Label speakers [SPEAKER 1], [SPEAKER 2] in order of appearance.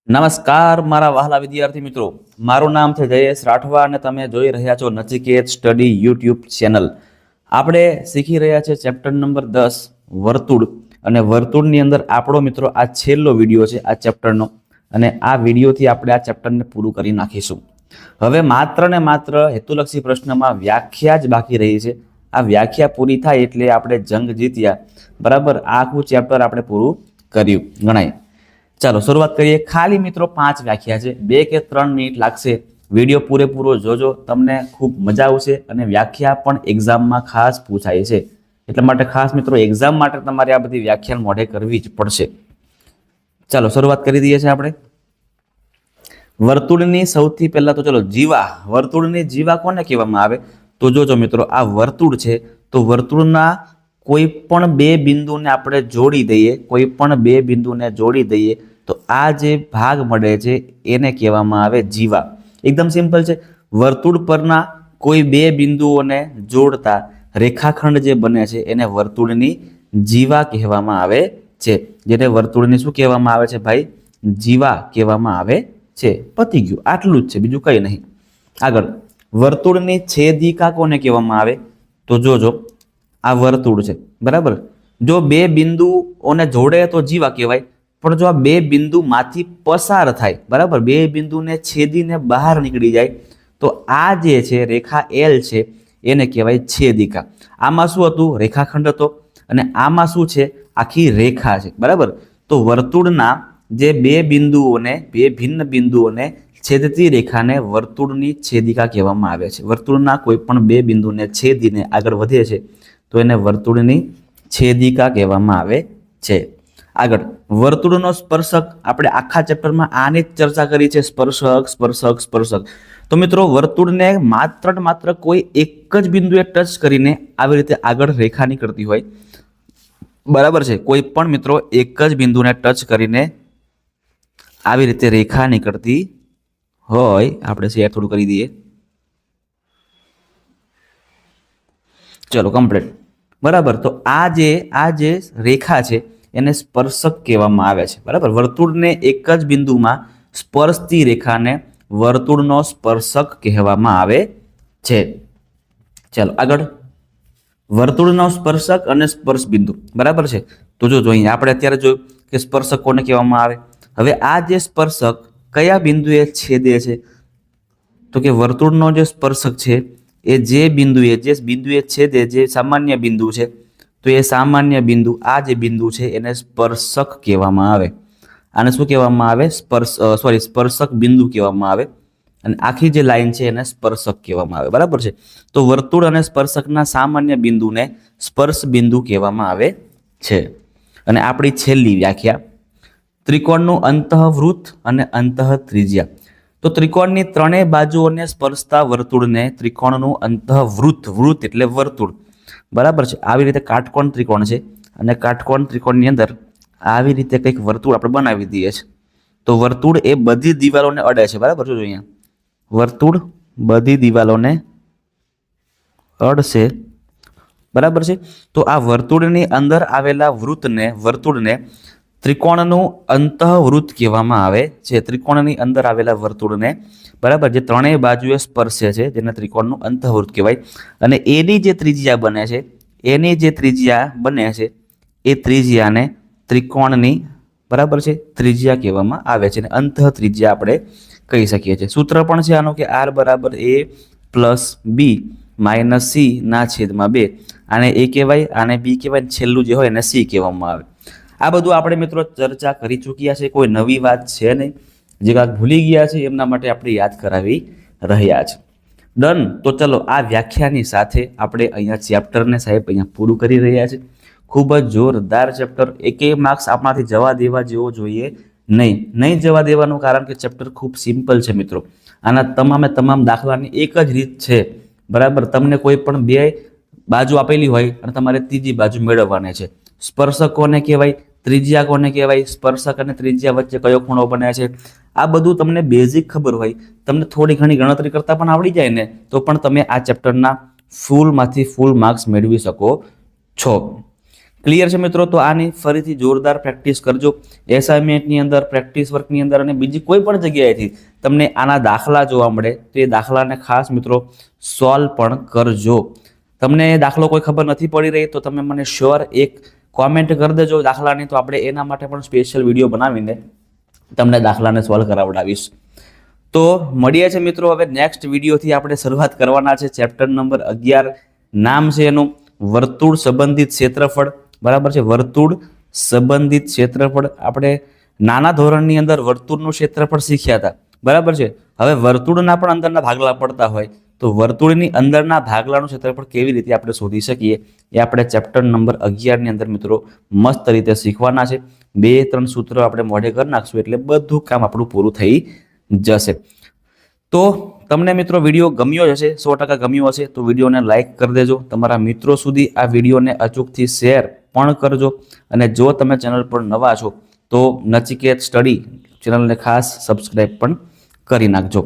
[SPEAKER 1] નમસ્કાર મારા વહાલા વિદ્યાર્થી મિત્રો, મારું નામ છે જયેશ રાઠવા અને તમે જોઈ રહ્યા છો નચિકેત સ્ટડી યુટ્યુબ ચેનલ. આપણે શીખી રહ્યા છે ચેપ્ટર નંબર 10 વર્તુળ, અને વર્તુળની અંદર આપણો મિત્રો આ છેલ્લો વિડીયો છે આ ચેપ્ટરનો, અને આ વિડીયોથી આપણે આ ચેપ્ટરને પૂરું કરી નાખીશું. હવે માત્ર ને માત્ર હેતુલક્ષી પ્રશ્નમાં વ્યાખ્યા જ બાકી રહી છે. આ વ્યાખ્યા પૂરી થાય એટલે આપણે જંગ જીત્યા. બરાબર, આખું ચેપ્ટર આપણે પૂરું કર્યું ગણાય. ચાલો શરૂઆત કરીએ. ખાલી મિત્રો 5 વ્યાખ્યા છે, 2 કે 3 મિનિટ લાગશે. વિડીયો પૂરેપૂરો જોજો, તમને ખૂબ મજા આવશે. અને વ્યાખ્યા પણ એક્ઝામમાં ખાસ પૂછાય છે, એટલા માટે ખાસ મિત્રો એક્ઝામ માટે તમારે આ બધી વ્યાખ્યા મોઢે કરવી જ પડશે. ચાલો શરૂઆત કરી દઈએ છીએ આપણે. વર્તુળની સૌથી પહેલા તો ચલો જીવા. વર્તુળની જીવા કોને કહેવામાં આવે? તો જોજો મિત્રો, આ વર્તુળ છે તો વર્તુળના કોઈ પણ 2 બિંદુને આપણે જોડી દઈએ, કોઈ પણ 2 બિંદુને જોડી દઈએ તો આ જે ભાગ મળે છે એને કહેવામાં આવે જીવા. એકદમ સિમ્પલ છે. વર્તુળ પરના કોઈ 2 બિંદુઓને જોડતા રેખાખંડ જે બને છે એને વર્તુળની જીવા કહેવામાં આવે છે. જેને વર્તુળની શું કહેવામાં આવે છે ભાઈ? જીવા કહેવામાં આવે છે. પતી ગયું, આટલું જ છે, બીજું કંઈ નહીં. આગળ, વર્તુળની છેદિકા કોને કહેવામાં આવે? તો જોજો, આ વર્તુળ છે બરાબર. જો 2 બિંદુઓને જોડે તો જીવા કહેવાય, પણ જો આ 2 બિંદુમાંથી પસાર થાય, બરાબર, 2 બિંદુને છેદીને બહાર નીકળી જાય તો આ જે છે રેખા એલ છે એને કહેવાય છેદિકા. આમાં શું હતું? રેખાખંડ હતો, અને આમાં શું છે? આખી રેખા છે બરાબર. તો વર્તુળના જે 2 બિંદુઓને, 2 ભિન્ન બિંદુઓને છેદતી રેખાને વર્તુળની છેદિકા કહેવામાં આવે છે. વર્તુળના કોઈ પણ 2 બિંદુને છેદીને આગળ વધે છે તો એને વર્તુળની છેદિકા કહેવામાં આવે છે. આગળ, વર્તુળનો સ્પર્શક. આપણે આખા ચેપ્ટરમાં આની જ ચર્ચા કરી છે, સ્પર્શક સ્પર્શક સ્પર્શક. તો મિત્રો, વર્તુળને માત્ર કોઈ એક જ બિંદુએ ટચ કરીને આવી રીતે આગળ રેખા નીકળતી હોય, બરાબર છે. કોઈ પણ મિત્રો એક જ બિંદુને ટચ કરીને આવી રીતે રેખા નીકળતી હોય, આપણે શેર થોડું કરી દઈએ. ચલો કમ્પ્લીટ, બરાબર. તો આ જે રેખા છે એને સ્પર્શક કહેવામાં આવે છે બરાબર. વર્તુળને એક જ બિંદુમાં સ્પર્શતી રેખાને વર્તુળનો સ્પર્શક કહેવામાં આવે છે. ચાલો આગળ, વર્તુળનો સ્પર્શક અને સ્પર્શ બિંદુ, બરાબર છે. તો જો અહીંયા આપણે અત્યારે જોયું કે સ્પર્શક કોને કહેવામાં આવે. હવે આ જે સ્પર્શક કયા બિંદુએ છેદે છે? તો કે વર્તુળનો જે સ્પર્શક છે એ જે બિંદુએ છેદે, જે સામાન્ય બિંદુ છે, તો એ સામાન્ય બિંદુ, આ જે બિંદુ છે એને સ્પર્શક કહેવામાં આવે. આને શું કહેવામાં આવે? સ્પર્શક બિંદુ કહેવામાં આવે. અને આખી જે લાઈન છે એને સ્પર્શક કહેવામાં આવે, બરાબર છે. તો વર્તુળ અને સ્પર્શકના સામાન્ય બિંદુને સ્પર્શ બિંદુ કહેવામાં આવે છે. અને આપણી છેલ્લી વ્યાખ્યા, ત્રિકોણનું અંતઃવૃત્ત અને અંતઃત્રિજ્યા. તો ત્રિકોણની 3 બાજુઓને સ્પર્શતા વર્તુળને ત્રિકોણનું અંતઃવૃત્ત, વૃત્ત એટલે વર્તુળ, બરાબર છે. આવી રીતે કાટકોણ ત્રિકોણ છે, અને કાટકોણ ત્રિકોણની અંદર આવી રીતે કંઈક વર્તુળ આપણે બનાવી દઈએ છીએ. તો વર્તુળ એ બધી દિવાલોને અડે છે, બરાબર. જોજો અહીંયા, વર્તુળ બધી દિવાલોને અડશે, બરાબર છે. તો આ વર્તુળની અંદર આવેલા વર્તુળને ત્રિકોણનું અંતઃવૃત્ત કહેવામાં આવે છે. ત્રિકોણની અંદર આવેલા વર્તુળને, બરાબર, જે 3 બાજુએ સ્પર્શે છે જેને ત્રિકોણનું અંતઃવૃત્ત કહેવાય. અને એની જે ત્રિજ્યા બને છે એ ત્રિજ્યાને ત્રિકોણની, બરાબર છે, ત્રિજ્યા કહેવામાં આવે છે. અને અંતઃ ત્રિજ્યા આપણે કહી શકીએ છીએ. સૂત્ર પણ છે આનું કે R = A + B - C ના છેદમાં 2. આને A કહેવાય, આને B કહેવાય, છેલ્લું જે હોય એને C કહેવામાં આવે. આ બધું આપણે મિત્રો ચર્ચા કરી ચૂક્યા છે, કોઈ નવી વાત છે નહીં. જે કાંઈક ભૂલી ગયા છે એમના માટે આપણે યાદ કરાવી રહ્યા છે. ડન. તો ચલો, આ વ્યાખ્યાની સાથે આપણે અહીંયા ચેપ્ટરને સાહેબ અહીંયા પૂરું કરી રહ્યા છે. ખૂબ જ જોરદાર ચેપ્ટર, એકેય માર્ક્સ આપણાથી જવા દેવા જેવો જોઈએ નહીં જવા દેવાનું, કારણ કે ચેપ્ટર ખૂબ સિમ્પલ છે મિત્રો. આના તમામ દાખલાની એક જ રીત છે, બરાબર. તમને કોઈ પણ 2 બાજુ આપેલી હોય અને તમારે ત્રીજી બાજુ મેળવવાની છે. સ્પર્શક કોને કહેવાય, ત્રિજ્યા કોને કહેવાય, સ્પર્શક અને ત્રિજ્યા વચ્ચે કયો ખૂણો બને છે, આ બધું તમને બેઝિક ખબર હોય, તમને થોડી ઘણી ગણતરી કરતા પણ આવડી જાય ને, તો પણ તમે આ ચેપ્ટરના ફૂલ માર્ક્સ મેળવી શકો છો. ક્લિયર છે મિત્રો? તો આની ફરીથી જોરદાર પ્રેક્ટિસ કરજો એસાઇનમેન્ટની અંદર, પ્રેક્ટિસ વર્કની અંદર અને બીજી કોઈ પણ જગ્યાએથી તમને આના દાખલા જોવા મળે તો એ દાખલાને ખાસ મિત્રો સોલ્વ પણ કરજો. તમને એ દાખલો કોઈ ખબર નથી પડી રહી તો તમે મને શ્યોર એક કોમેન્ટ કરી દેજો દાખલાની, તો આપણે એના માટે પણ સ્પેશિયલ વિડીયો બનાવીને તમને દાખલાને સોલ્વ કરાવડાવીશ. તો મળીએ છે મિત્રો હવે નેક્સ્ટ વિડીયોથી. આપણે શરૂઆત કરવાના છે ચેપ્ટર નંબર 11. નામ છે એનું વર્તુળ સંબંધિત ક્ષેત્રફળ. બરાબર છે, વર્તુળ સંબંધિત ક્ષેત્રફળ. આપણે નાના ધોરણની અંદર વર્તુળનું ક્ષેત્રફળ શીખ્યા હતા. બરાબર છે. હવે વર્તુળના પણ અંદરના ભાગલા પડતા હોય તો વર્તુળની અંદરના ભાગલાનું ક્ષેત્રફળ કેવી રીતે આપણે શોધી શકીએ એ આપણે ચેપ્ટર નંબર 11 ની અંદર મિત્રો મસ્ત રીતે શીખવાના છે. 2-3 સૂત્રો આપણે મોઢે કરી નાખશું એટલે બધું કામ આપણું પૂરું થઈ જશે. તો તમને મિત્રો વિડીયો ગમ્યો હશે, 100% ગમ્યો હશે તો વિડીયોને લાઇક કરી દેજો. તમારા મિત્રો સુધી આ વિડીયોને અચૂકથી શેર પણ કરજો. અને જો તમે ચેનલ પર નવા છો તો નચિકેત સ્ટડી ચેનલને ખાસ સબસ્ક્રાઈબ પણ કરી નાખજો.